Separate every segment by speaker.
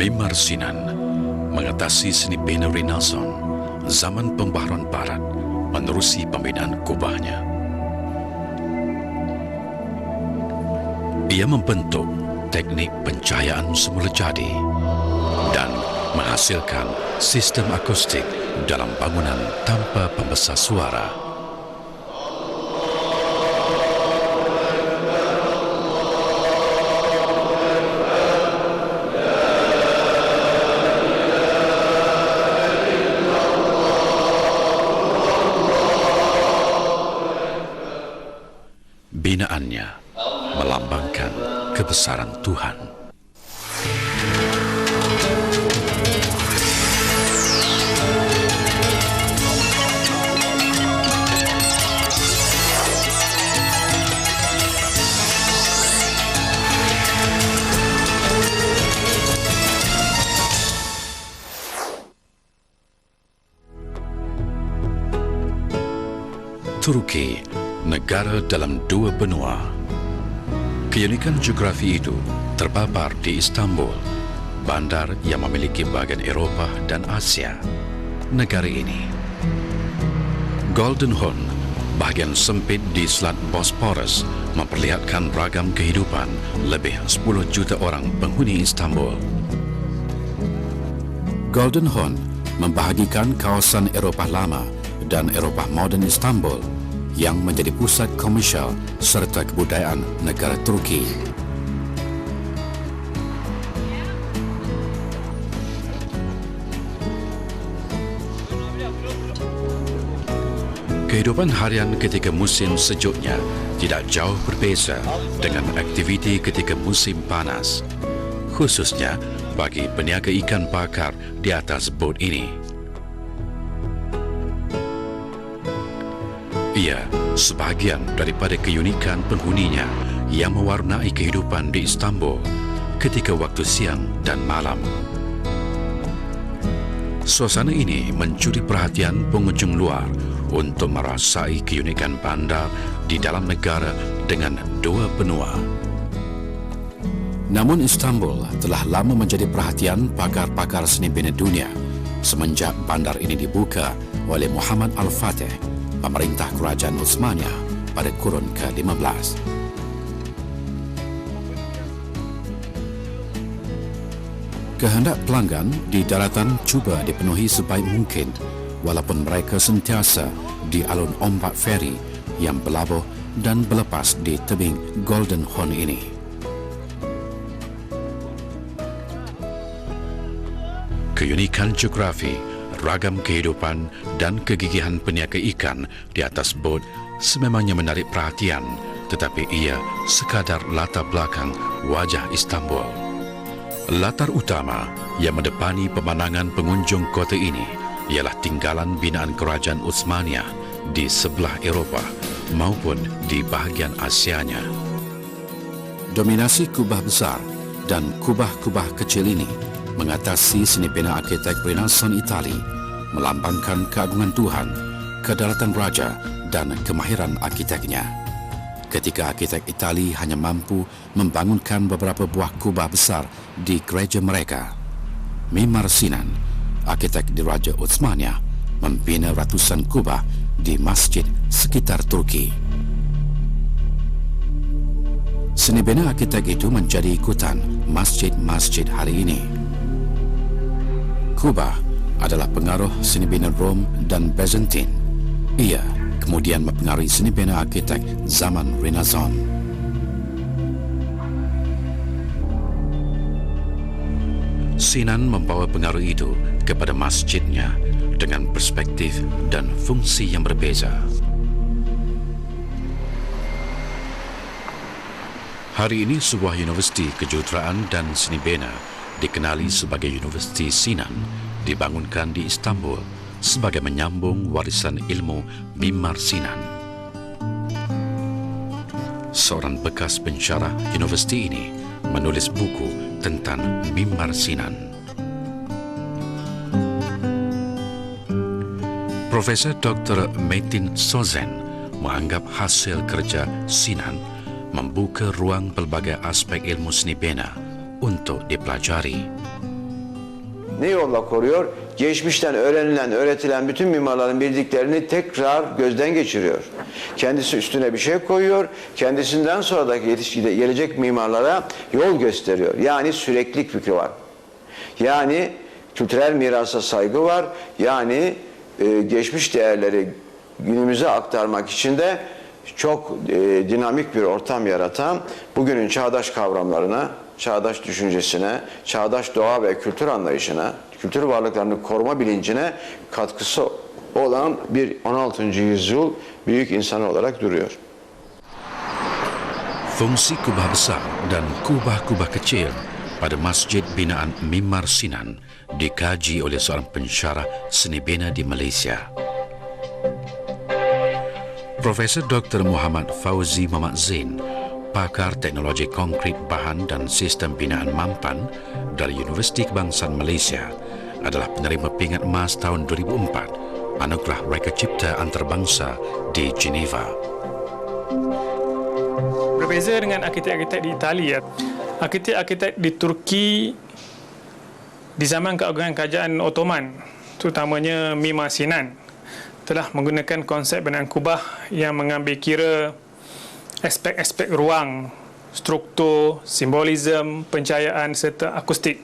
Speaker 1: Mimar Sinan mengatasi seni bina Renaissance zaman pembaharuan Barat menerusi pembinaan kubahnya. Ia membentuk teknik pencahayaan semula jadi dan menghasilkan sistem akustik dalam bangunan tanpa pembesar suara. Binaannya melambangkan kebesaran Tuhan. Turki, negara dalam dua benua. Keunikan geografi itu terpapar di Istanbul, bandar yang memiliki bahagian Eropah dan Asia. Negara ini, Golden Horn, bahagian sempit di Selat Bosporus, memperlihatkan ragam kehidupan lebih 10 juta orang penghuni Istanbul. Golden Horn membahagikan kawasan Eropah lama dan Eropah moden Istanbul yang menjadi pusat komersial serta kebudayaan negara Turki. Kehidupan harian ketika musim sejuknya tidak jauh berbeza dengan aktiviti ketika musim panas, khususnya bagi peniaga ikan bakar di atas bot ini. Ia sebahagian daripada keunikan penghuninya yang mewarnai kehidupan di Istanbul ketika waktu siang dan malam. Suasana ini mencuri perhatian pengunjung luar untuk merasai keunikan bandar di dalam negara dengan dua benua. Namun Istanbul telah lama menjadi perhatian pakar-pakar seni bina dunia semenjak bandar ini dibuka oleh Muhammad Al-Fatih, pemerintah kerajaan Utsmania pada kurun ke-15. Kehendak pelanggan di daratan cuba dipenuhi sebaik mungkin walaupun mereka sentiasa di alun ombak feri yang berlabuh dan berlepas di tebing Golden Horn ini. Keunikan geografi, ragam kehidupan dan kegigihan peniaga ikan di atas bot sememangnya menarik perhatian, tetapi ia sekadar latar belakang wajah Istanbul. Latar utama yang mendepani pemandangan pengunjung kota ini ialah tinggalan binaan kerajaan Utsmania di sebelah Eropah maupun di bahagian Asianya. Dominasi kubah besar dan kubah-kubah kecil ini mengatasi seni bina arkitek Renaissance Itali, melambangkan keagungan Tuhan, kedaulatan raja dan kemahiran arkiteknya. Ketika arkitek Itali hanya mampu membangunkan beberapa buah kubah besar di gereja mereka, Mimar Sinan, arkitek di Raja Utsmania, membina ratusan kubah di masjid sekitar Turki. Seni bina arkitek itu menjadi ikutan masjid-masjid hari ini. Kubah adalah pengaruh seni bina Rom dan Byzantine. Ia kemudian mempengaruhi seni bina arkitek zaman Renaissance. Sinan membawa pengaruh itu kepada masjidnya dengan perspektif dan fungsi yang berbeza. Hari ini sebuah universiti kejuruteraan dan seni bina dikenali sebagai Universiti Sinan dibangunkan di Istanbul sebagai menyambung warisan ilmu Mimar Sinan. Seorang bekas pensyarah universiti ini menulis buku tentang Mimar Sinan. Profesor Dr. Metin Sözen menganggap hasil kerja Sinan membuka ruang pelbagai aspek ilmu seni bina untuk dipelajari.
Speaker 2: Ne yolla koruyor? Geçmişten öğrenilen, öğretilen bütün mimarların bildiklerini tekrar gözden geçiriyor. Kendisi üstüne bir şey koyuyor. Kendisinden sonraki gelecek mimarlara yol gösteriyor. Yani süreklilik fikri var. Yani kültürel mirasa saygı var. Yani geçmiş değerleri günümüze aktarmak için de çok dinamik bir ortam yaratan, bugünün çağdaş kavramlarına, çağdaş düşüncesine, çağdaş doğa ve kültür anlayışına, kültür varlıklarını koruma bilincine katkısı olan bir 16. yüzyıl büyük insanı olarak duruyor.
Speaker 1: Fungsi kubah besar dan kubah-kubah kecil pada Masjid Binaan Mimar Sinan dikaji oleh seorang pensyarah seni bina di Malaysia. Profesor Dr. Muhammad Fauzi Muhammad Zain, pakar teknologi konkrit bahan dan sistem binaan Mampan dari Universiti Kebangsaan Malaysia, adalah penerima pingat emas tahun 2004 Anugerah Reka Cipta Antarabangsa di Geneva.
Speaker 3: Berbeza dengan arkitek-arkitek di Itali, arkitek-arkitek di Turki di zaman keagungan kerajaan Ottoman, terutamanya Mimar Sinan, telah menggunakan konsep binaan kubah yang mengambil kira aspek-aspek ruang, struktur, simbolisme, pencahayaan serta akustik.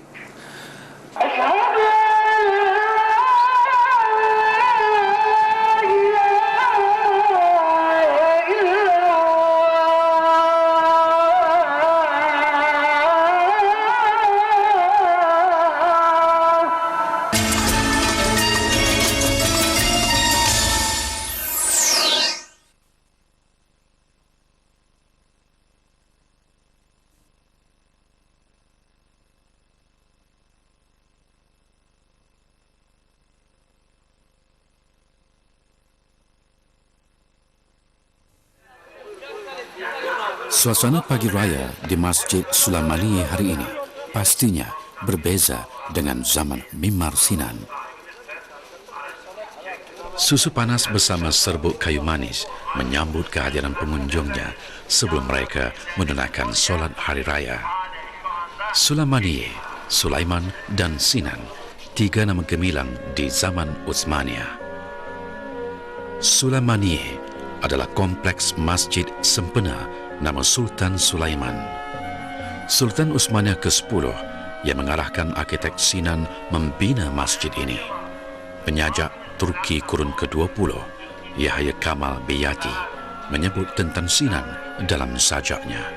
Speaker 1: Suasana pagi raya di Masjid Sulamani hari ini pastinya berbeza dengan zaman Mimar Sinan. Susu panas bersama serbuk kayu manis menyambut kehadiran pengunjungnya sebelum mereka menunaikan solat hari raya. Sulamani, Sulaiman dan Sinan, tiga nama gemilang di zaman Utsmaniyah. Sulamani adalah kompleks masjid sempena nama Sultan Sulaiman. Sultan Utsmaniyah ke-10 yang mengarahkan arkitek Sinan membina masjid ini. Penyajak Turki kurun ke-20, Yahya Kamal Beyati, menyebut tentang Sinan dalam sajaknya.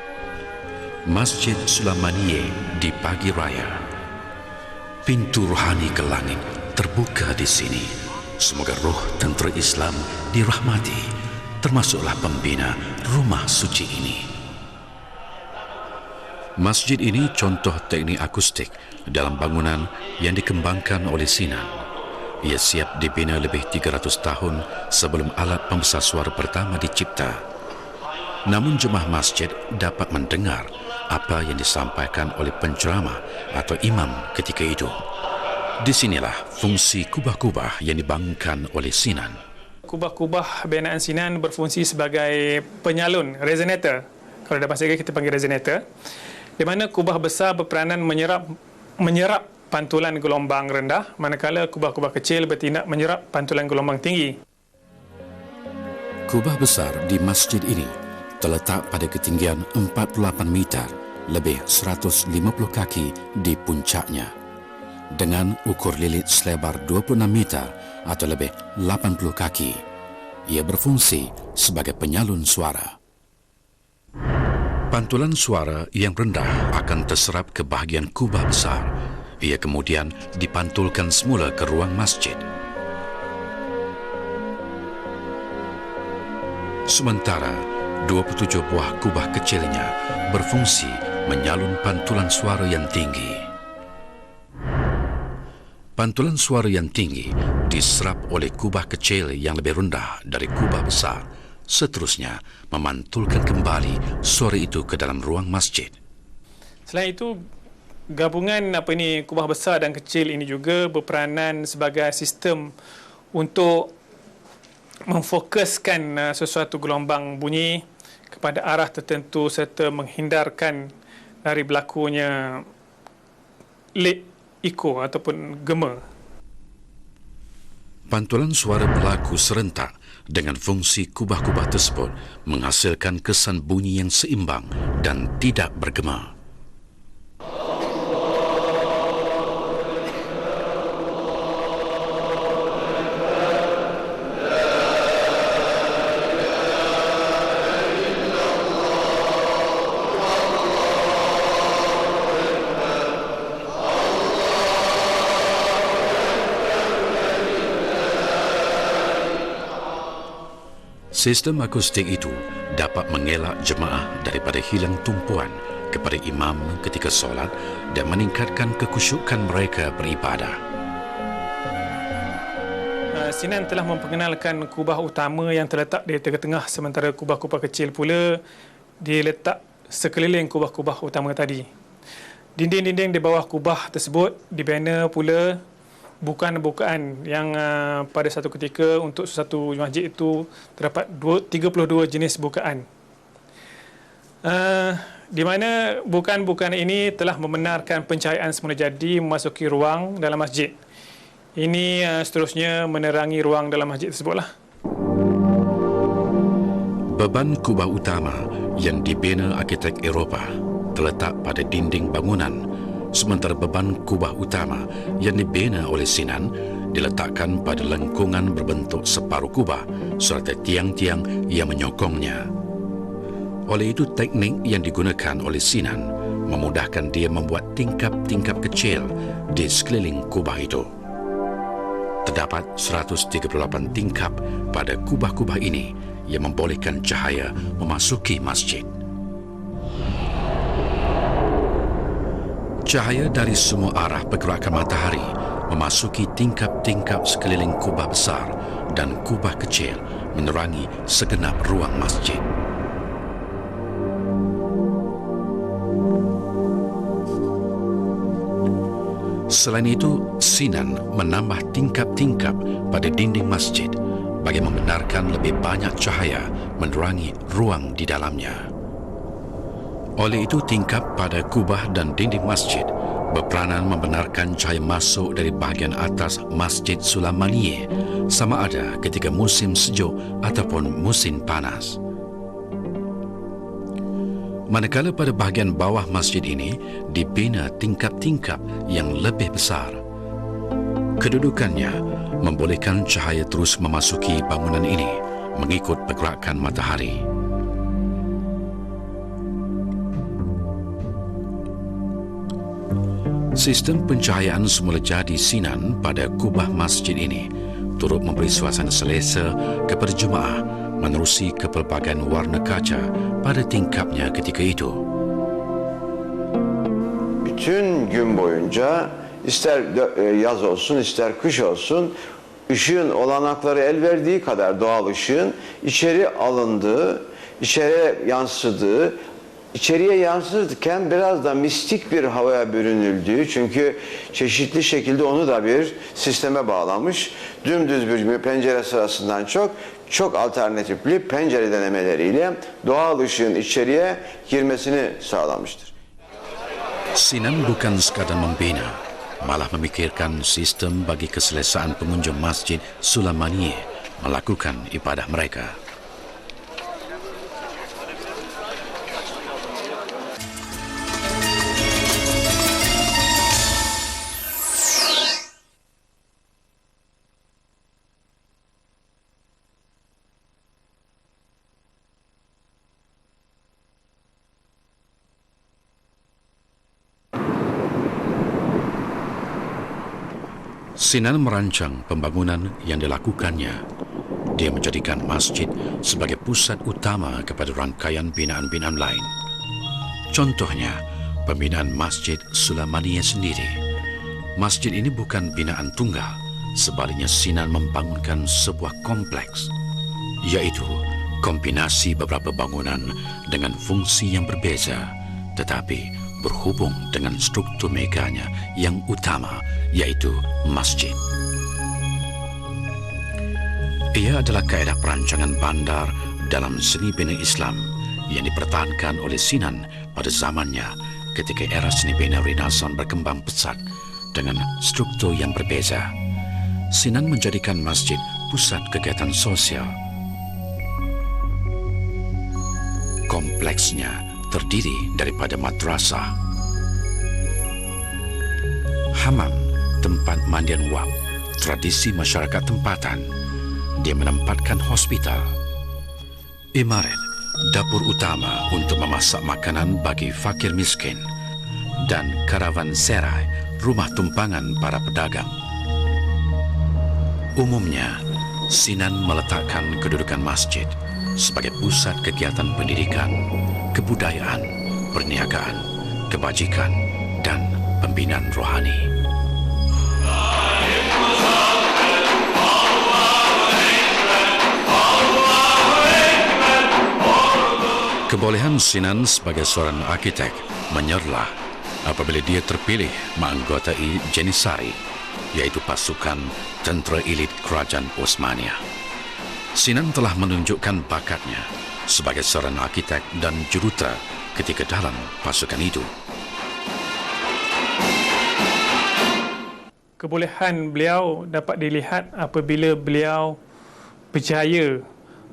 Speaker 1: Masjid Sulamaniye di pagi raya. Pintu rohani ke langit terbuka di sini. Semoga roh tentera Islam dirahmati, termasuklah pembina rumah suci ini. Masjid ini contoh teknik akustik dalam bangunan yang dikembangkan oleh Sinan. Ia siap dibina lebih 300 tahun sebelum alat pembesar suara pertama dicipta. Namun jemaah masjid dapat mendengar apa yang disampaikan oleh penceramah atau imam ketika itu. Di sinilah fungsi kubah-kubah yang dibangunkan oleh Sinan.
Speaker 3: Kubah-kubah binaan Sinan berfungsi sebagai penyalun, resonator. Kalau dalam bahasa kita panggil resonator. Di mana kubah besar berperanan menyerap pantulan gelombang rendah, manakala kubah-kubah kecil bertindak menyerap pantulan gelombang tinggi.
Speaker 1: Kubah besar di masjid ini terletak pada ketinggian 48 meter, lebih 150 kaki di puncaknya. Dengan ukur lilit selebar 26 meter atau lebih 80 kaki. Ia berfungsi sebagai penyalun suara. Pantulan suara yang rendah akan terserap ke bahagian kubah besar. Ia kemudian dipantulkan semula ke ruang masjid. Sementara 27 buah kubah kecilnya berfungsi menyalun pantulan suara yang tinggi. Pantulan suara yang tinggi diserap oleh kubah kecil yang lebih rendah dari kubah besar. Seterusnya memantulkan kembali suara itu ke dalam ruang masjid.
Speaker 3: Selain itu, gabungan kubah besar dan kecil ini juga berperanan sebagai sistem untuk memfokuskan sesuatu gelombang bunyi kepada arah tertentu serta menghindarkan dari berlakunya lead iko ataupun gema.
Speaker 1: Pantulan suara berlaku serentak dengan fungsi kubah-kubah tersebut menghasilkan kesan bunyi yang seimbang dan tidak bergema. Sistem akustik itu dapat mengelak jemaah daripada hilang tumpuan kepada imam ketika solat dan meningkatkan kekhusyukan mereka beribadah.
Speaker 3: Sinan telah memperkenalkan kubah utama yang terletak di tengah-tengah, sementara kubah-kubah kecil pula diletak sekeliling kubah-kubah utama tadi. Dinding-dinding di bawah kubah tersebut dibina pula bukaan-bukaan yang pada satu ketika untuk satu masjid itu terdapat 32 jenis bukaan. Di mana bukaan-bukaan ini telah membenarkan pencahayaan semula jadi memasuki ruang dalam masjid. Ini seterusnya menerangi ruang dalam masjid tersebutlah.
Speaker 1: Beban kubah utama yang dibina arkitek Eropah terletak pada dinding bangunan, sementara beban kubah utama yang dibina oleh Sinan diletakkan pada lengkungan berbentuk separuh kubah serta tiang-tiang yang menyokongnya. Oleh itu, teknik yang digunakan oleh Sinan memudahkan dia membuat tingkap-tingkap kecil di sekeliling kubah itu. Terdapat 138 tingkap pada kubah-kubah ini yang membolehkan cahaya memasuki masjid. Cahaya dari semua arah pergerakan matahari memasuki tingkap-tingkap sekeliling kubah besar dan kubah kecil menerangi segenap ruang masjid. Selain itu, Sinan menambah tingkap-tingkap pada dinding masjid bagi membenarkan lebih banyak cahaya menerangi ruang di dalamnya. Oleh itu, tingkap pada kubah dan dinding masjid berperanan membenarkan cahaya masuk dari bahagian atas Masjid Sulaimaniye sama ada ketika musim sejuk ataupun musim panas. Manakala pada bahagian bawah masjid ini dibina tingkap-tingkap yang lebih besar. Kedudukannya membolehkan cahaya terus memasuki bangunan ini mengikut pergerakan matahari. Sistem pencahayaan semula jadi Sinan pada kubah masjid ini turut memberi suasana selesa kepada jemaah menerusi kepelbagai warna kaca pada tingkapnya ketika itu.
Speaker 2: Bütün gün boyunca ister yaz olsun ister kış olsun ışığın olanakları el verdiği kadar doğal ışığın içeri alındığı, içeriye yansıdığı, İçeriye yansırken biraz da mistik bir havaya bürünüldüğü, çünkü çeşitli şekilde onu da bir sisteme bağlamış. Dümdüz bir pencere sırasından çok alternatifli pencere denemeleriyle doğal ışığın içeriye girmesini sağlamıştır.
Speaker 1: Sinan bukan sekadar membina, malah memikirkan sistem bagi keselesaan pengunjung Masjid Sulaimaniye melakukan ibadah mereka. Sinan merancang pembangunan yang dilakukannya. Dia menjadikan masjid sebagai pusat utama kepada rangkaian binaan-binaan lain. Contohnya, pembinaan Masjid Sulaimaniye sendiri. Masjid ini bukan binaan tunggal, sebaliknya Sinan membangunkan sebuah kompleks, iaitu kombinasi beberapa bangunan dengan fungsi yang berbeza, tetapi berhubung dengan struktur meganya yang utama, iaitu masjid. Ia adalah kaedah perancangan bandar dalam seni bina Islam yang dipertahankan oleh Sinan pada zamannya ketika era seni bina Renaissance berkembang pesat dengan struktur yang berbeza. Sinan menjadikan masjid pusat kegiatan sosial. Kompleksnya terdiri daripada madrasah, hamam, tempat mandian wak, tradisi masyarakat tempatan. Dia menempatkan hospital, imaret, dapur utama untuk memasak makanan bagi fakir miskin, dan karavanserai, rumah tumpangan para pedagang. Umumnya, Sinan meletakkan kedudukan masjid sebagai pusat kegiatan pendidikan, kebudayaan, perniagaan, kebajikan, dan pembinaan rohani. Kebolehan Sinan sebagai seorang arkitek menyerlah apabila dia terpilih menganggotai Janissary, iaitu pasukan tentera elit kerajaan Osmania. Sinan telah menunjukkan bakatnya sebagai seorang arkitek dan jurutera ketika dalam pasukan itu.
Speaker 3: Kebolehan beliau dapat dilihat apabila beliau berjaya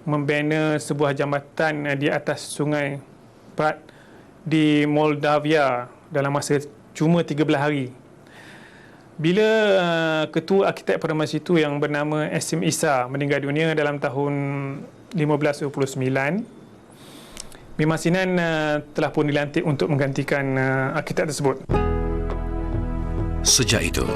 Speaker 3: membina sebuah jambatan di atas sungai Prat di Moldavia dalam masa cuma 13 hari. Bila ketua arkitek pada masa itu yang bernama Asim Isa meninggal dunia dalam tahun 1529, Mimar Sinan telah pun dilantik untuk menggantikan arkitek tersebut.
Speaker 1: Sejak itu,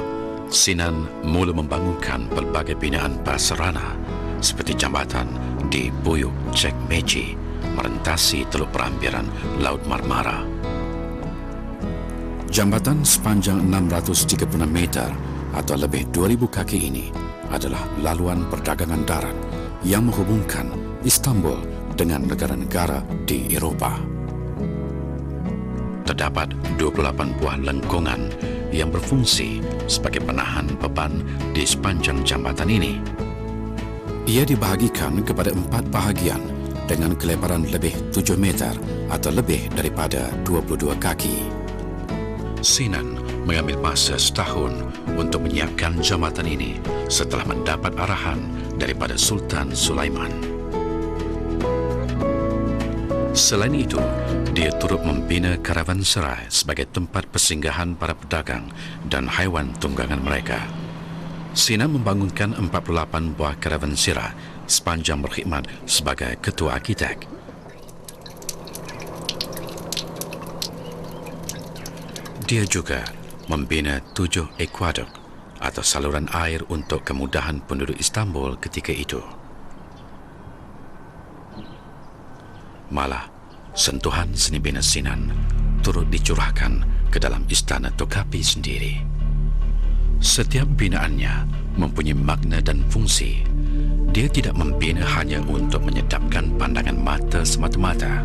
Speaker 1: Sinan mula membangunkan pelbagai binaan prasarana seperti jambatan di Buyuk Cekmeji merentasi Teluk Perambiran Laut Marmara. Jambatan sepanjang 636 meter atau lebih 2,000 kaki ini adalah laluan perdagangan darat yang menghubungkan Istanbul dengan negara-negara di Eropah. Terdapat 28 buah lengkungan yang berfungsi sebagai penahan beban di sepanjang jambatan ini. Ia dibahagikan kepada 4 bahagian dengan kelebaran lebih 7 meter atau lebih daripada 22 kaki. Sinan mengambil masa setahun untuk menyiapkan jambatan ini setelah mendapat arahan daripada Sultan Sulaiman. Selain itu, dia turut membina karavanserai sebagai tempat persinggahan para pedagang dan haiwan tunggangan mereka. Sinan membangunkan 48 buah karavanserai sepanjang berkhidmat sebagai ketua arkitek. Dia juga membina 7 aqueduct atau saluran air untuk kemudahan penduduk Istanbul ketika itu. Malah, sentuhan seni bina Sinan turut dicurahkan ke dalam istana Tokapi sendiri. Setiap binaannya mempunyai makna dan fungsi. Dia tidak membina hanya untuk menyedapkan pandangan mata semata-mata.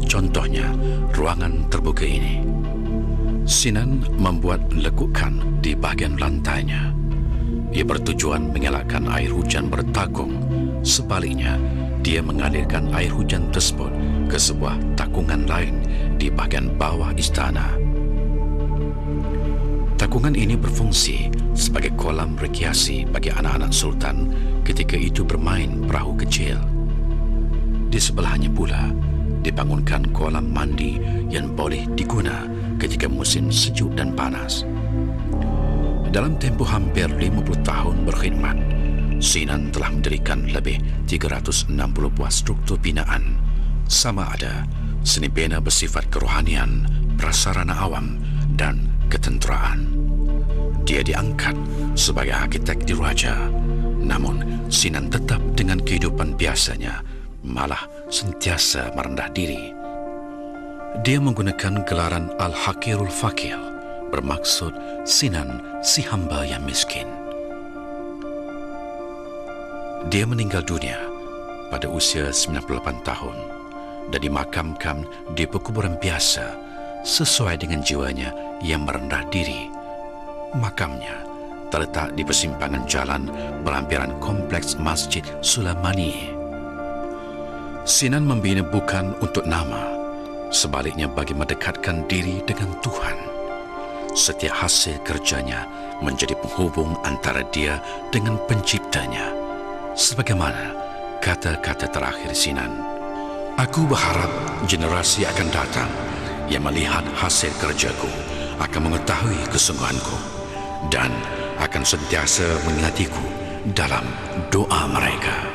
Speaker 1: Contohnya, ruangan terbuka ini. Sinan membuat lekukan di bahagian lantainya. Ia bertujuan mengelakkan air hujan bertakung. Sebaliknya, dia mengalirkan air hujan tersebut ke sebuah takungan lain di bahagian bawah istana. Takungan ini berfungsi sebagai kolam rekreasi bagi anak-anak sultan ketika itu bermain perahu kecil. Di sebelahnya pula dibangunkan kolam mandi yang boleh diguna ketika musim sejuk dan panas. Dalam tempoh hampir 50 tahun berkhidmat, Sinan telah mendirikan lebih 360 buah struktur binaan, sama ada seni bina bersifat kerohanian, prasarana awam dan ketenteraan. Dia diangkat sebagai arkitek diraja, namun Sinan tetap dengan kehidupan biasanya, malah sentiasa merendah diri. Dia menggunakan gelaran Al-Hakirul Fakir, bermaksud Sinan si hamba yang miskin. Dia meninggal dunia pada usia 98 tahun dan dimakamkan di pekuburan biasa sesuai dengan jiwanya yang merendah diri. Makamnya terletak di persimpangan jalan berhampiran kompleks Masjid Sulaimani. Sinan membina bukan untuk nama, sebaliknya bagi mendekatkan diri dengan Tuhan. setiap hasil kerjanya menjadi penghubung antara dia dengan penciptanya. Sebagaimana kata-kata terakhir Sinan, aku berharap generasi akan datang yang melihat hasil kerjaku akan mengetahui kesungguhanku dan akan sentiasa mengingatiku dalam doa mereka.